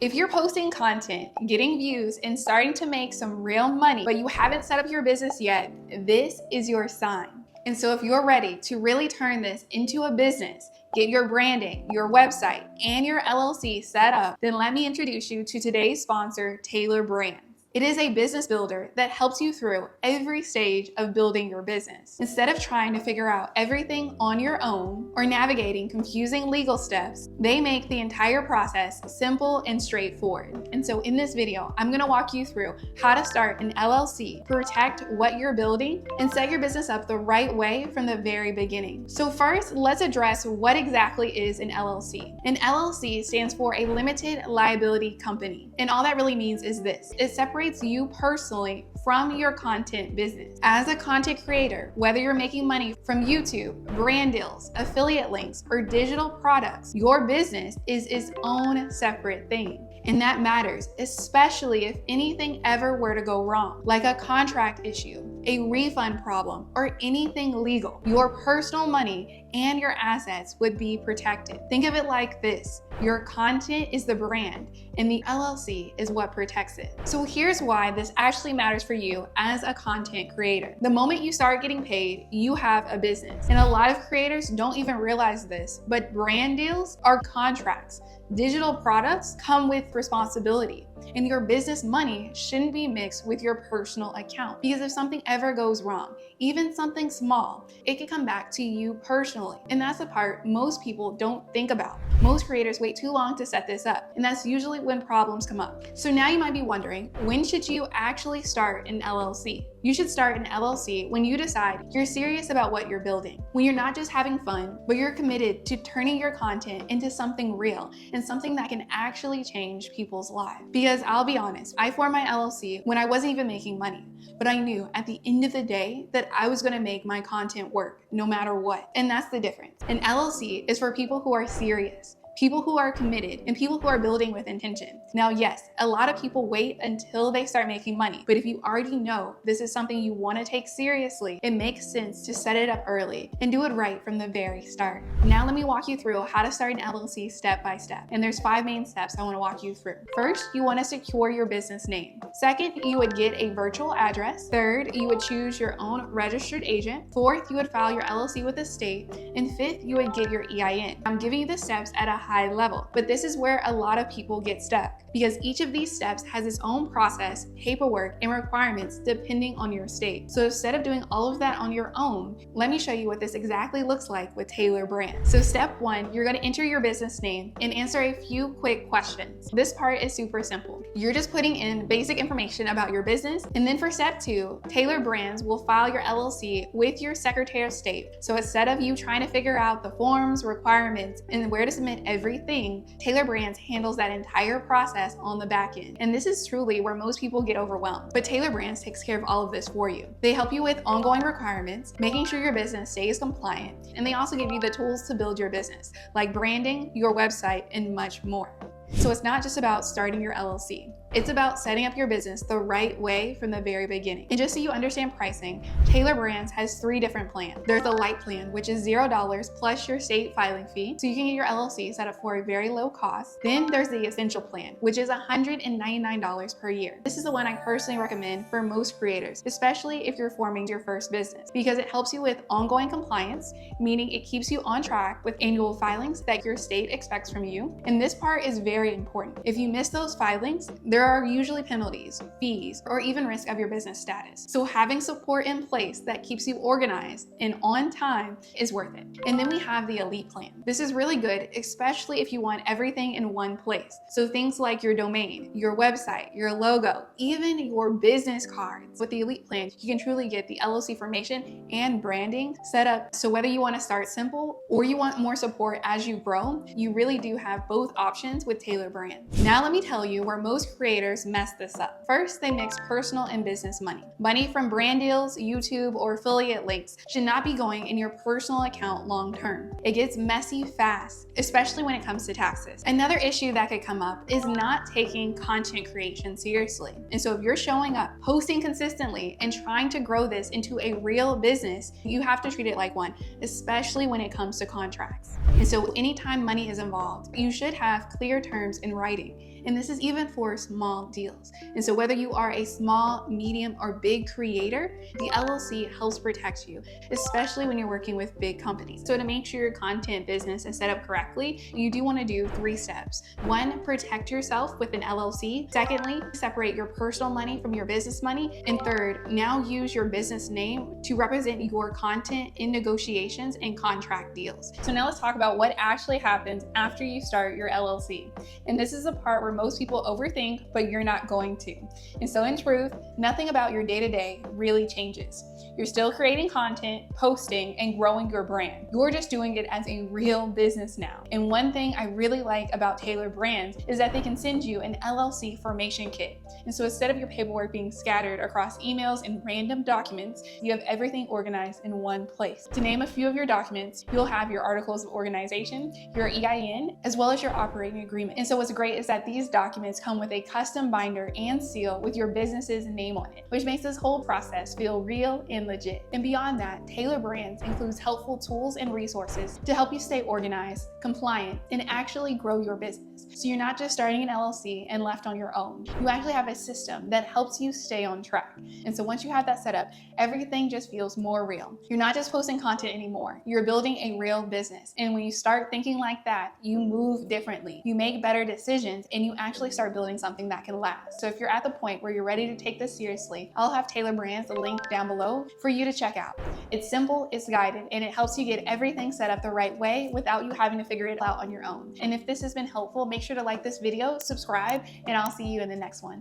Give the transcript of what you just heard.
If you're posting content, getting views, and starting to make some real money, but you haven't set up your business yet, this is your sign. And so if you're ready to really turn this into a business, get your branding, your website, and your LLC set up, then let me introduce you to today's sponsor, Tailor Brands. It is a business builder that helps you through every stage of building your business. Instead of trying to figure out everything on your own or navigating confusing legal steps, they make the entire process simple and straightforward. And so in this video, I'm gonna walk you through how to start an LLC, protect what you're building, and set your business up the right way from the very beginning. So first, let's address what exactly is an LLC. An LLC stands for a limited liability company. And all that really means is this: it separates you personally from your content business. As a content creator, whether you're making money from YouTube, brand deals, affiliate links, or digital products, your business is its own separate thing. And that matters, especially if anything ever were to go wrong, like a contract issue, a refund problem, or anything legal. Your personal money and your assets would be protected. Think of it like this: your content is the brand, and the LLC is what protects it. So here's why this actually matters for you as a content creator. The moment you start getting paid, you have a business. And a lot of creators don't even realize this, but brand deals are contracts. Digital products come with responsibility, and your business money shouldn't be mixed with your personal account, because if something ever goes wrong, even something small, it can come back to you personally. And that's the part most people don't think about. Most creators wait too long to set this up, and that's usually when problems come up. So now you might be wondering, when should you actually start an LLC? You should start an LLC when you decide you're serious about what you're building, when you're not just having fun, but you're committed to turning your content into something real and something that can actually change people's lives. Because I'll be honest, I formed my LLC when I wasn't even making money, but I knew at the end of the day that I was gonna make my content work no matter what. And that's the difference. An LLC is for people who are serious, people who are committed, and people who are building with intention. Now, yes, a lot of people wait until they start making money, but if you already know this is something you want to take seriously, it makes sense to set it up early and do it right from the very start. Now let me walk you through how to start an LLC step by step. And there's 5 main steps I want to walk you through. First, you want to secure your business name. Second, you would get a virtual address. Third, you would choose your own registered agent. Fourth, you would file your LLC with the state. And fifth, you would get your EIN. I'm giving you the steps at a high level, but this is where a lot of people get stuck, because each of these steps has its own process, paperwork, and requirements depending on your state. So instead of doing all of that on your own, let me show you what this exactly looks like with Tailor Brands. So step 1, you're going to enter your business name and answer a few quick questions. This part is super simple. You're just putting in basic information about your business. And then for step 2, Tailor Brands will file your LLC with your Secretary of State. So instead of you trying to figure out the forms, requirements, and where to submit everything, Tailor Brands handles that entire process on the back end. And this is truly where most people get overwhelmed. But Tailor Brands takes care of all of this for you. They help you with ongoing requirements, making sure your business stays compliant, and they also give you the tools to build your business, like branding, your website, and much more. So it's not just about starting your LLC. It's about setting up your business the right way from the very beginning. And just so you understand pricing, Tailor Brands has 3 different plans. There's the light plan, which is $0 plus your state filing fee, so you can get your LLC set up for a very low cost. Then there's the essential plan, which is $199 per year. This is the one I personally recommend for most creators, especially if you're forming your first business, because it helps you with ongoing compliance, meaning it keeps you on track with annual filings that your state expects from you. And this part is very important. If you miss those filings, there are usually penalties, fees, or even risk of your business status. So having support in place that keeps you organized and on time is worth it. And then we have the elite plan. This is really good, especially if you want everything in one place. So things like your domain, your website, your logo, even your business cards. With the elite plan, you can truly get the LLC formation and branding set up. So whether you want to start simple or you want more support as you grow, you really do have both options with Tailor Brands. Now let me tell you where most creators mess this up. First, they mix personal and business money. Money from brand deals, YouTube, or affiliate links should not be going in your personal account long term. It gets messy fast, especially when it comes to taxes. Another issue that could come up is not taking content creation seriously. And so if you're showing up, posting consistently, and trying to grow this into a real business, you have to treat it like one, especially when it comes to contracts. And so anytime money is involved, you should have clear terms in writing. And this is even for small deals. And so whether you are a small, medium, or big creator, the LLC helps protect you, especially when you're working with big companies. So to make sure your content business is set up correctly, you do want to do 3 steps. 1, protect yourself with an LLC. Secondly, separate your personal money from your business money. And third, now use your business name to represent your content in negotiations and contract deals. So now let's talk about what actually happens after you start your LLC. And this is a part where most people overthink, but you're not going to. And so in truth, nothing about your day-to-day really changes. You're still creating content, posting, and growing your brand. You're just doing it as a real business now. And one thing I really like about Tailor Brands is that they can send you an LLC formation kit. And so instead of your paperwork being scattered across emails and random documents, you have everything organized in one place. To name a few of your documents, you'll have your articles of organization, your EIN, as well as your operating agreement. And so what's great is that these documents come with a custom binder and seal with your business's name on it, which makes this whole process feel real and legit. And beyond that, Tailor Brands includes helpful tools and resources to help you stay organized, compliant, and actually grow your business. So you're not just starting an LLC and left on your own. You actually have a system that helps you stay on track. And so once you have that set up, everything just feels more real. You're not just posting content anymore. You're building a real business. And when you start thinking like that, you move differently. You make better decisions, and you actually start building something that can last. So if you're at the point where you're ready to take this seriously, I'll have Tailor Brands, the link down below, for you to check out. It's simple, it's guided, and it helps you get everything set up the right way without you having to figure it out on your own. And if this has been helpful, make sure to like this video, subscribe, and I'll see you in the next one.